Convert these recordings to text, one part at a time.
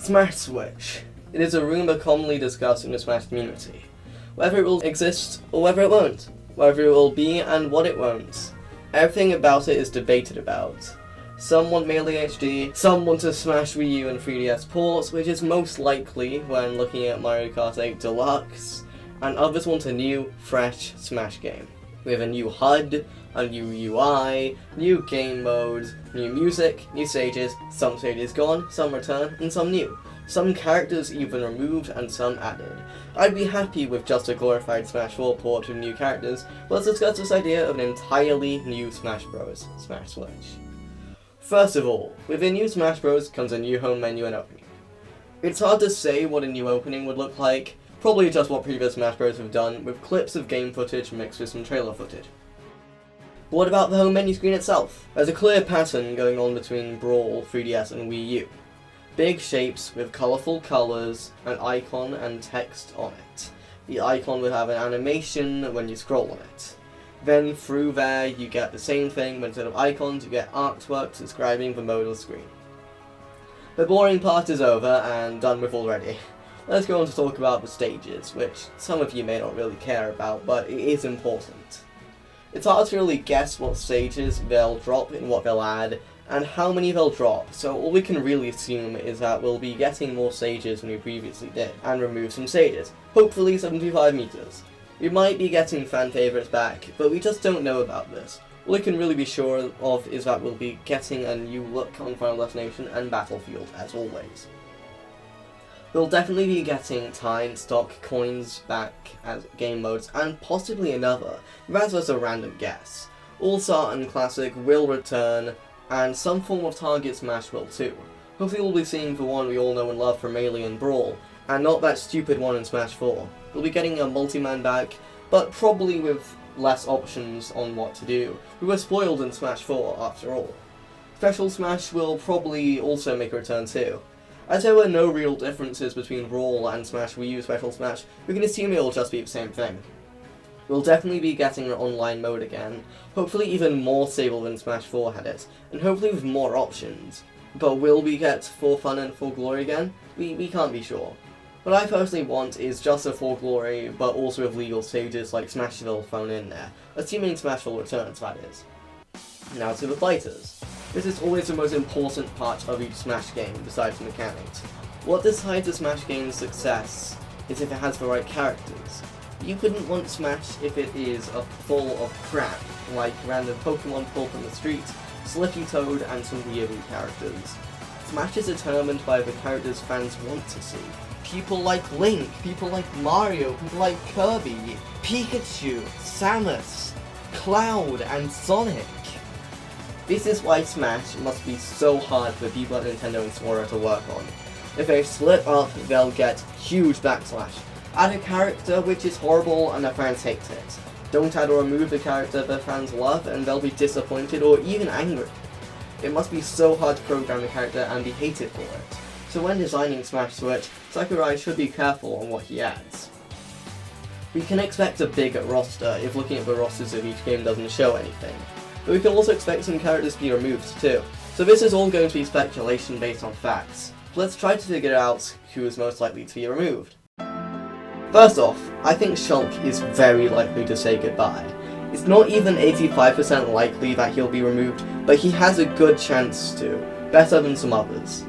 Sm4sh. It is a rumour commonly discussed in the Smash community. Whether it will exist or whether it won't. Whether it will be and what it won't. Everything about it is debated about. Some want Melee HD, some want to smash Wii U and 3DS ports, which is most likely when looking at Mario Kart 8 Deluxe, and others want a new, fresh Smash game. With a new HUD, a new UI, new game modes, new music, new stages, some stages gone, some return, and some new. Some characters even removed and some added. I'd be happy with just a glorified Smash 4 port with new characters, but let's discuss this idea of an entirely new Smash Bros. Sm4sh. First of all, with a new Smash Bros. Comes a new home menu and opening. It's hard to say what a new opening would look like, probably just what previous Smash Bros. Have done, with clips of game footage mixed with some trailer footage. But what about the home menu screen itself? There's a clear pattern going on between Brawl, 3DS and Wii U. Big shapes with colourful colours, an icon and text on it. The icon will have an animation when you scroll on it. Then through there you get the same thing, but instead of icons you get artwork describing the mode of the screen. The boring part is over and done with already. Let's go on to talk about the stages, which some of you may not really care about, but it is important. It's hard to really guess what stages they'll drop and what they'll add, and how many they'll drop, so all we can really assume is that we'll be getting more stages than we previously did, and remove some stages, hopefully 75 meters. We might be getting fan favourites back, but we just don't know about this. All we can really be sure of is that we'll be getting a new look on Final Destination and Battlefield, as always. We'll definitely be getting time, stock, coins back as game modes, and possibly another, that's just a random guess. All-Star and Classic will return, and some form of Target Smash will too. Hopefully we'll be seeing the one we all know and love from Melee and Brawl, and not that stupid one in Smash 4. We'll be getting a multi-man back, but probably with less options on what to do. We were spoiled in Smash 4 after all. Special Smash will probably also make a return too. As there were no real differences between Brawl and Smash Wii U Special Smash, we can assume it'll just be the same thing. We'll definitely be getting an online mode again, hopefully even more stable than Smash 4 had it, and hopefully with more options. But will we get For Fun and For Glory again? We can't be sure. What I personally want is just a For Glory, but also with legal stages like Smashville thrown in there, assuming Smashville returns, that is. Now to the fighters. This is always the most important part of each Smash game, besides the mechanics. What decides a Smash game's success is if it has the right characters. You couldn't want Smash if it is full of crap, like random Pokemon pulled from the street, Slippy Toad, and some weird characters. Smash is determined by the characters fans want to see. People like Link, people like Mario, people like Kirby, Pikachu, Samus, Cloud, and Sonic. This is why Smash must be so hard for people at Nintendo and Sora to work on. If they slip up, they'll get huge backslash. Add a character which is horrible and the fans hate it. Don't add or remove the character the fans love and they'll be disappointed or even angry. It must be so hard to program a character and be hated for it. So when designing Sm4sh, Sakurai should be careful on what he adds. We can expect a big roster if looking at the rosters of each game doesn't show anything. But we can also expect some characters to be removed too. So this is all going to be speculation based on facts. Let's try to figure out who is most likely to be removed. First off, I think Shulk is very likely to say goodbye. It's not even 85% likely that he'll be removed, but he has a good chance to, better than some others.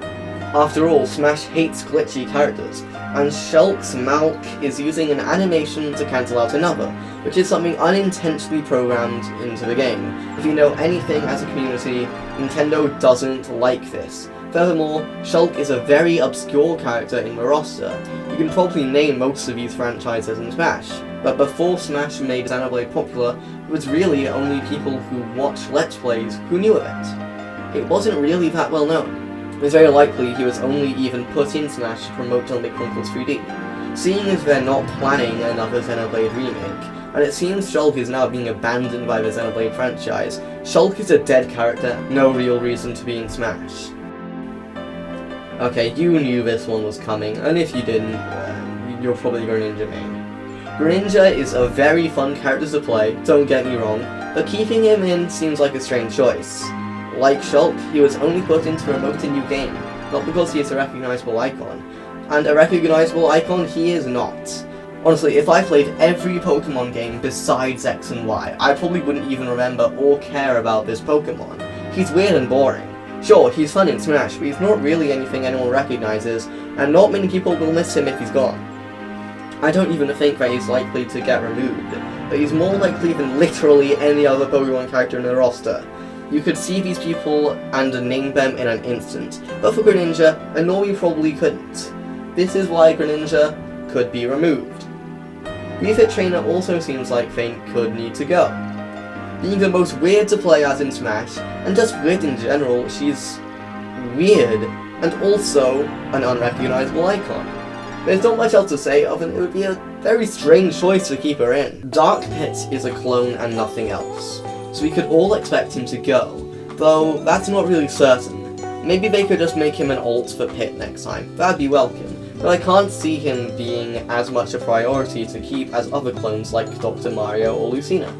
After all, Smash hates glitchy characters, and Shulk's mouth is using an animation to cancel out another, which is something unintentionally programmed into the game. If you know anything as a community, Nintendo doesn't like this. Furthermore, Shulk is a very obscure character in the roster. You can probably name most of these franchises in Smash, but before Smash made Xenoblade popular, it was really only people who watched Let's Plays who knew of it. It wasn't really that well known. It's very likely he was only even put in Smash to promote Xenoblade Chronicles 3D. Seeing as they're not planning another Xenoblade remake, and it seems Shulk is now being abandoned by the Xenoblade franchise, Shulk is a dead character, no real reason to be in Smash. Okay, you knew this one was coming, and if you didn't, you're probably Greninja main. Greninja is a very fun character to play, don't get me wrong, but keeping him in seems like a strange choice. Like Shulk, he was only put in to promote a new game. not because he is a recognizable icon. And a recognizable icon he is not. Honestly, if I played every Pokemon game besides X and Y, I probably wouldn't even remember or care about this Pokemon. He's weird and boring. Sure, he's fun in Smash, but he's not really anything anyone recognizes, and not many people will miss him if he's gone. I don't even think that he's likely to get removed, but he's more likely than literally any other Pokemon character in the roster. You could see these people and name them in an instant, but for Greninja, I know you probably couldn't. This is why Greninja could be removed. Moveset Trainer also seems like they could need to go. Being the most weird to play as in Smash, and just weird in general, she's weird, and also an unrecognizable icon. There's not much else to say other than it would be a very strange choice to keep her in. Dark Pit is a clone and nothing else, so we could all expect him to go, though that's not really certain. Maybe they could just make him an alt for Pit next time, that'd be welcome. But I can't see him being as much a priority to keep as other clones like Dr. Mario or Lucina.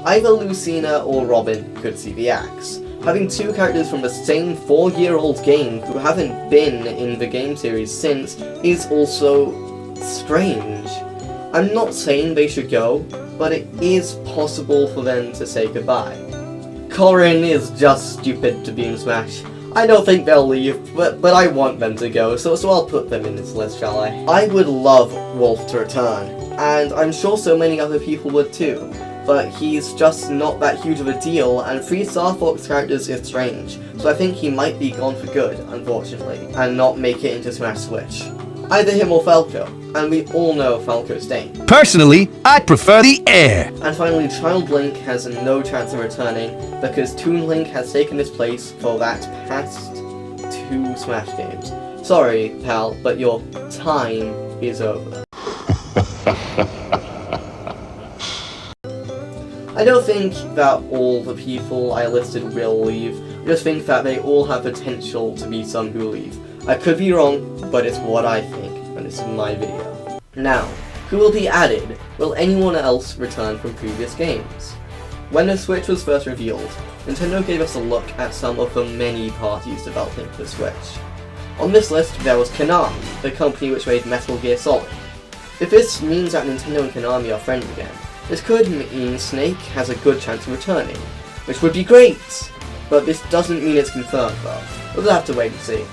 Either Lucina or Robin could see the axe. Having two characters from the same 4-year-old game who haven't been in the game series since is also strange. I'm not saying they should go, but it is possible for them to say goodbye. Corrin is just stupid to be in Smash. I don't think they'll leave, but I want them to go, so I'll put them in this list, shall I? I would love Wolf to return, and I'm sure so many other people would too, but he's just not that huge of a deal, and 3 Star Fox characters is strange, so I think he might be gone for good, unfortunately, and not make it into Smash Switch. Either him or Falco, and we all know Falco's staying. Personally, I'd prefer the air. And finally, Child Link has no chance of returning, because Toon Link has taken his place for that past 2 Smash games. Sorry, pal, but your time is over. I don't think that all the people I listed will leave, I just think that they all have potential to be some who leave. I could be wrong, but it's what I think, and it's my video. Now, who will be added? Will anyone else return from previous games? When the Switch was first revealed, Nintendo gave us a look at some of the many parties developing for the Switch. On this list, there was Konami, the company which made Metal Gear Solid. If this means that Nintendo and Konami are friends again, this could mean Snake has a good chance of returning, which would be great! But this doesn't mean it's confirmed though. We'll have to wait and see.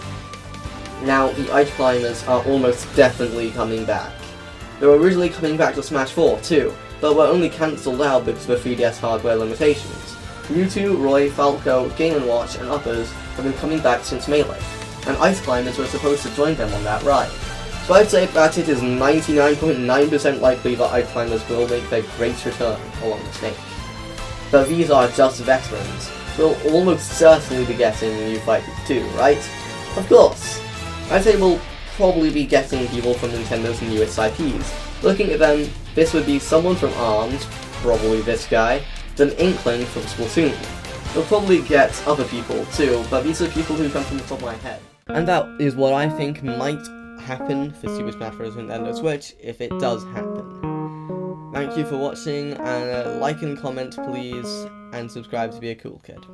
Now, the Ice Climbers are almost definitely coming back. They were originally coming back to Smash 4 too, but were only cancelled out because of the 3DS hardware limitations. Mewtwo, Roy, Falco, Game & Watch, and others have been coming back since Melee, and Ice Climbers were supposed to join them on that ride. So I'd say that it is 99.9% likely that Ice Climbers will make their great return along with Snake. But these are just veterans. We'll almost certainly be getting new fighters too, right? Of course! I'd say we'll probably be getting people from Nintendo's newest IPs. Looking at them, this would be someone from ARMS, probably this guy, then Inkling from Splatoon. We'll probably get other people too, but these are people who come from the top of my head. And that is what I think might happen for Super Smash Bros. Nintendo Switch, if it does happen. Thank you for watching, and like and comment please, and subscribe to be a cool kid.